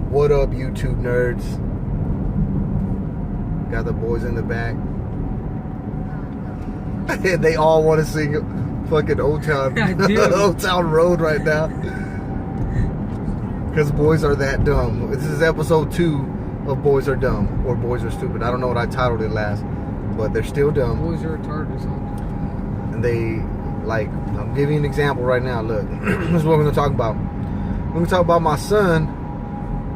What up, YouTube nerds? Got the boys in the back. They all want to sing fucking Old Town, Old Town Road right now. Because boys are that dumb. This is episode 2 of Boys Are Dumb, or Boys Are Stupid. I don't know what I titled it last, but they're still dumb. Boys are retarded or something. And they, like, I'm giving you an example right now. Look, this is what we're going to talk about. We're going to talk about my son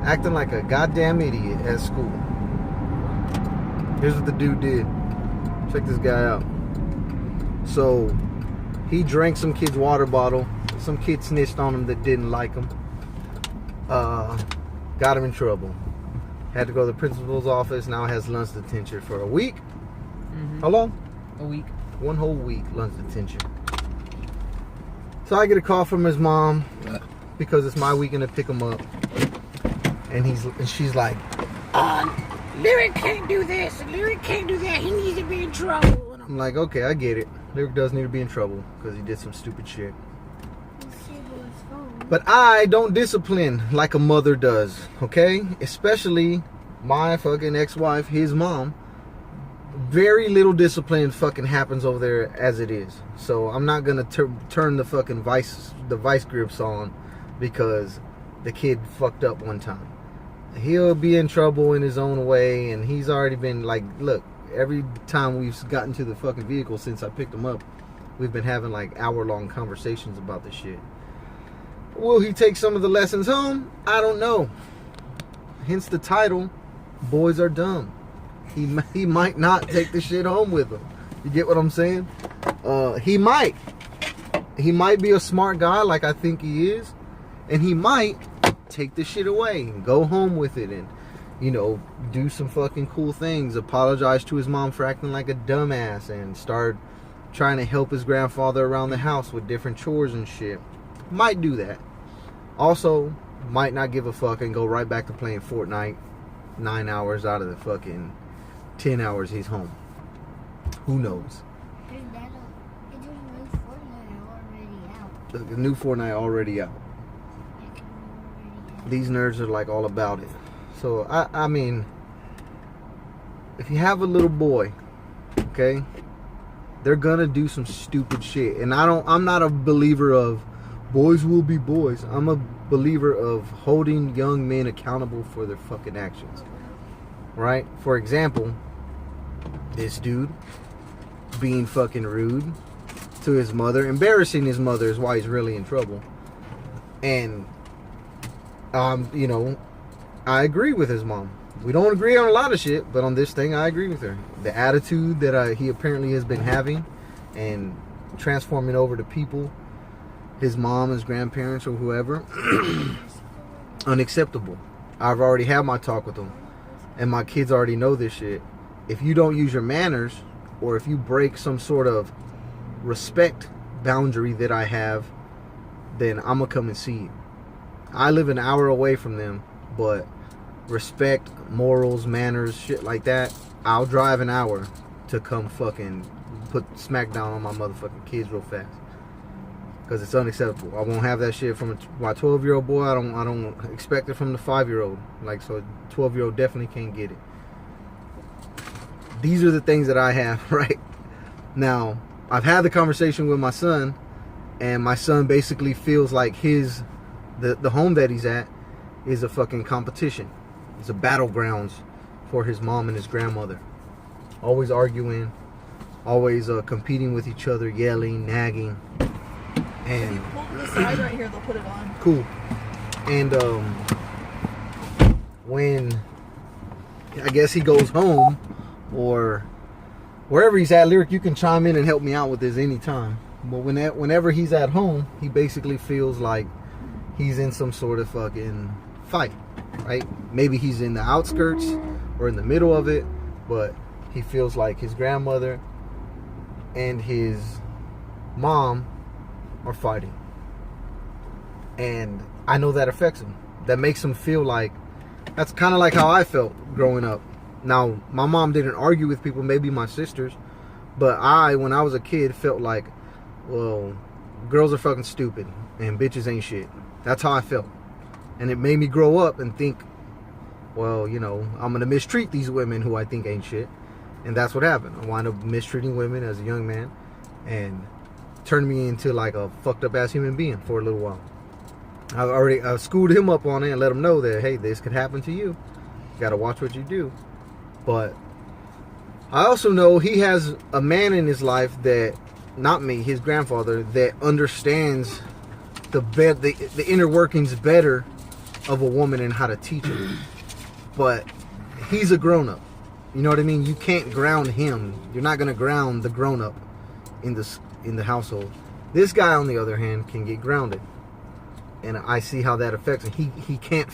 acting like a goddamn idiot at school. Here's what the dude did. Check this guy out. So, he drank some kid's water bottle. Some kid snitched on him that didn't like him. Got him in trouble. Had to go to the principal's office. Now has lunch detention for a week. Mm-hmm. How long? A week. 1 whole week lunch detention. So I get a call from his mom because it's my weekend to pick him up. And she's like, Lyric can't do this, Lyric can't do that, he needs to be in trouble. I'm like, okay, I get it. Lyric does need to be in trouble because he did some stupid shit. But I don't discipline like a mother does, okay? Especially my fucking ex-wife, his mom. Very little discipline fucking happens over there as it is. So I'm not gonna turn the fucking vice grips on because the kid fucked up one time. He'll be in trouble in his own way, and he's already been like, look, every time we've gotten to the fucking vehicle since I picked him up, we've been having like hour-long conversations about this shit. Will he take some of the lessons home? I don't know. Hence the title, Boys Are Dumb. He might not take the shit home with him. You get what I'm saying? He might. He might be a smart guy like I think he is, and he might take the shit away and go home with it and, you know, do some fucking cool things, apologize to his mom for acting like a dumbass, and start trying to help his grandfather around the house with different chores and shit. Might do that. Also, might not give a fuck and go right back to playing Fortnite 9 hours out of the fucking 10 hours he's home. Who knows? The new Fortnite already out. These nerds are like all about it. So I mean, if you have a little boy, okay, they're gonna do some stupid shit. And I'm not a believer of boys will be boys. I'm a believer of holding young men accountable for their fucking actions. Right? For example, this dude being fucking rude to his mother, embarrassing his mother is why he's really in trouble. And you know, I agree with his mom. We don't agree on a lot of shit, but on this thing, I agree with her. The attitude that he apparently has been having and transforming over to people, his mom, his grandparents, or whoever, unacceptable. I've already had my talk with him, and my kids already know this shit. If you don't use your manners, or if you break some sort of respect boundary that I have, then I'm gonna come and see you. I live an hour away from them, but respect, morals, manners, shit like that, I'll drive an hour to come fucking put smack down on my motherfucking kids real fast. Because it's unacceptable. I won't have that shit from my 12-year-old boy. I don't expect it from the 5-year-old. Like, so a 12-year-old definitely can't get it. These are the things that I have, right? Now, I've had the conversation with my son, and my son basically feels like the home that he's at is a fucking competition. It's a battlegrounds for his mom and his grandmother. Always arguing, always competing with each other, yelling, nagging. And pull to the side right here, they'll put it on. Cool. And when I guess he goes home or wherever he's at, Lyric, you can chime in and help me out with this anytime. But whenever he's at home, he basically feels like he's in some sort of fucking fight, right? Maybe he's in the outskirts or in the middle of it, but he feels like his grandmother and his mom are fighting. And I know that affects him. That makes him feel like, that's kind of like how I felt growing up. Now, my mom didn't argue with people, maybe my sisters, but when I was a kid, felt like, well, girls are fucking stupid and bitches ain't shit. That's how I felt. And it made me grow up and think well, you know, I'm going to mistreat these women who I think ain't shit. And that's what happened. I wound up mistreating women as a young man and turned me into like a fucked up ass human being for a little while. I schooled him up on it and let him know that, hey, this could happen to you. You got to watch what you do. But I also know he has a man in his life that, not me, his grandfather, that understands the inner workings better of a woman and how to teach her. But he's a grown-up. You know what I mean? You can't ground him. You're not going to ground the grown-up in the household. This guy, on the other hand, can get grounded. And I see how that affects him. He can't...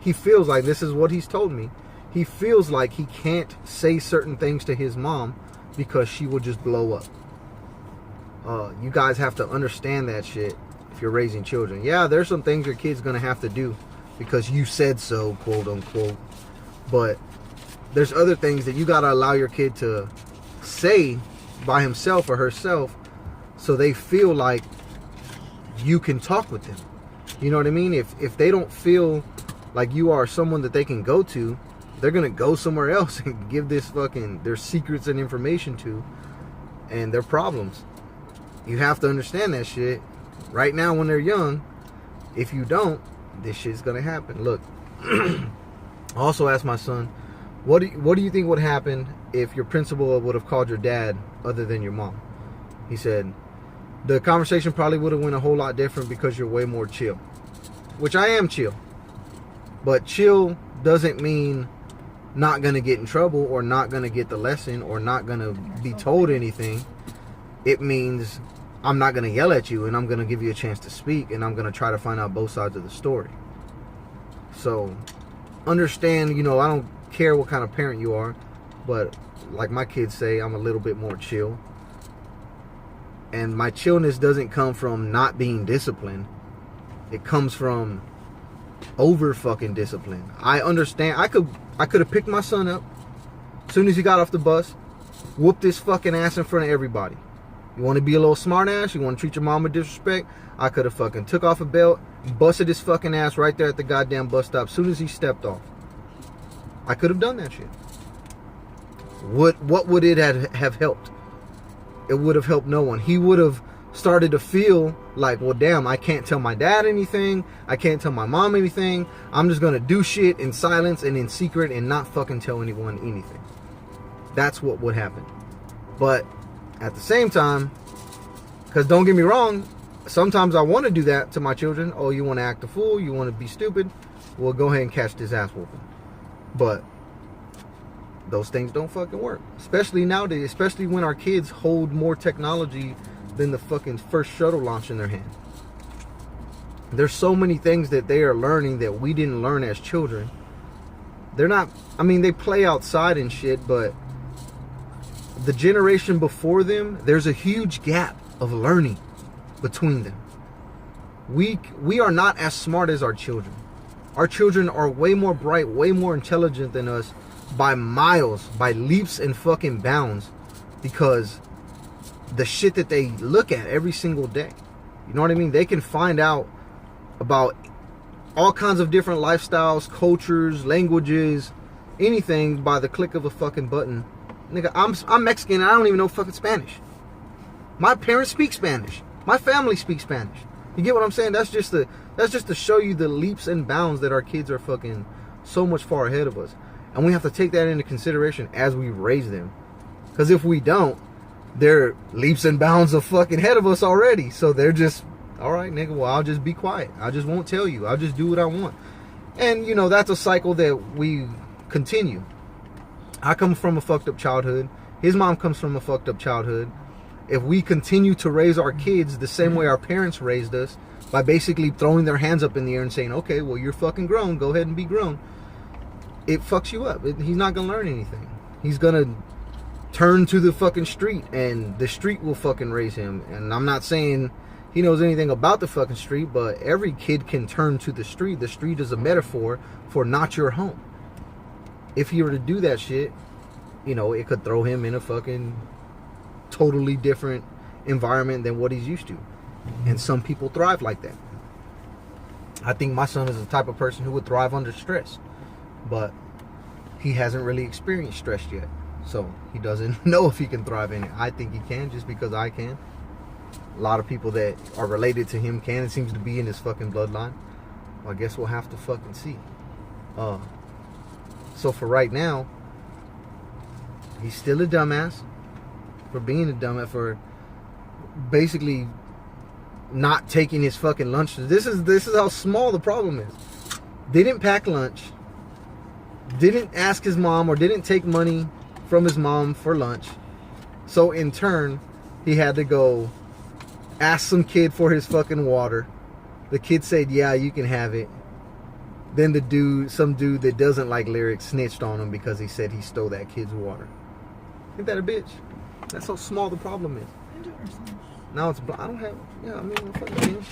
He feels like, this is what he's told me, he feels like he can't say certain things to his mom because she will just blow up. You guys have to understand that shit if you're raising children. Yeah, there's some things your kid's going to have to do because you said so, quote unquote. But there's other things that you got to allow your kid to say by himself or herself so they feel like you can talk with them. You know what I mean? If they don't feel like you are someone that they can go to, they're going to go somewhere else and give their secrets and information to and their problems. You have to understand that shit right now when they're young. If you don't, this shit's going to happen. Look, I also asked my son, what do you think would happen if your principal would have called your dad other than your mom? He said, the conversation probably would have went a whole lot different because you're way more chill. Which I am chill. But chill doesn't mean not going to get in trouble or not going to get the lesson or not going to be told anything. It means I'm not going to yell at you and I'm going to give you a chance to speak and I'm going to try to find out both sides of the story. So understand, you know, I don't care what kind of parent you are, but like my kids say, I'm a little bit more chill. And my chillness doesn't come from not being disciplined. It comes from over fucking discipline. I understand. I could have picked my son up as soon as he got off the bus, whooped his fucking ass in front of everybody. You want to be a little smart ass? You want to treat your mom with disrespect? I could have fucking took off a belt, busted his fucking ass right there at the goddamn bus stop as soon as he stepped off. I could have done that shit. What would it have helped? It would have helped no one. He would have started to feel like, well, damn, I can't tell my dad anything. I can't tell my mom anything. I'm just going to do shit in silence and in secret and not fucking tell anyone anything. That's what would happen. But at the same time, because don't get me wrong, sometimes I want to do that to my children. Oh, you want to act a fool? You want to be stupid? Well, go ahead and catch this ass whooping. But those things don't fucking work. Especially nowadays. Especially when our kids hold more technology than the fucking first shuttle launch in their hand. There's so many things that they are learning that we didn't learn as children. They're not, I mean, they play outside and shit, but the generation before them, there's a huge gap of learning between them. We are not as smart as our children. Our children are way more bright, way more intelligent than us by miles, by leaps and fucking bounds, because the shit that they look at every single day. You know what I mean? They can find out about all kinds of different lifestyles, cultures, languages, anything by the click of a fucking button. Nigga, I'm Mexican and I don't even know fucking Spanish. My parents speak Spanish. My family speaks Spanish. You get what I'm saying? That's just to show you the leaps and bounds that our kids are fucking so much far ahead of us. And we have to take that into consideration as we raise them. Because if we don't, they're leaps and bounds of fucking ahead of us already. So they're just, all right, nigga, well, I'll just be quiet. I just won't tell you. I'll just do what I want. And, you know, that's a cycle that we continue. I come from a fucked up childhood. His mom comes from a fucked up childhood. If we continue to raise our kids the same way our parents raised us, by basically throwing their hands up in the air and saying, okay, well, you're fucking grown. Go ahead and be grown. It fucks you up. He's not going to learn anything. He's going to turn to the fucking street and the street will fucking raise him. And I'm not saying he knows anything about the fucking street, but every kid can turn to the street. The street is a metaphor for not your home. If he were to do that shit, you know, it could throw him in a fucking totally different environment than what he's used to. And some people thrive like that. I think my son is the type of person who would thrive under stress. but he hasn't really experienced stress yet. So he doesn't know if he can thrive in it. I think he can just because I can. A lot of people that are related to him can. It seems to be in his fucking bloodline. Well, I guess we'll have to fucking see. So for right now, he's still a dumbass for being a dumbass, for basically not taking his fucking lunch. This is how small the problem is. Didn't pack lunch. Didn't ask his mom or didn't take money from his mom for lunch. So in turn, he had to go ask some kid for his fucking water. The kid said, yeah, you can have it. Then some dude that doesn't like Lyric snitched on him because he said he stole that kid's water. Ain't that a bitch? That's how small the problem is. Now it's, I don't have, yeah, I mean, fucking,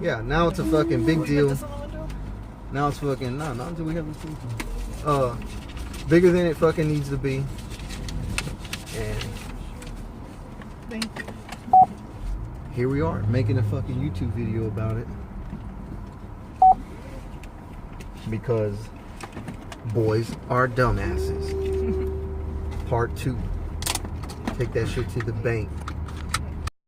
yeah, now it's a fucking big deal. Now it's fucking, not until we have the food. Bigger than it fucking needs to be. And here we are, making a fucking YouTube video about it. Because boys are dumbasses. Part 2. Take that shit to the bank.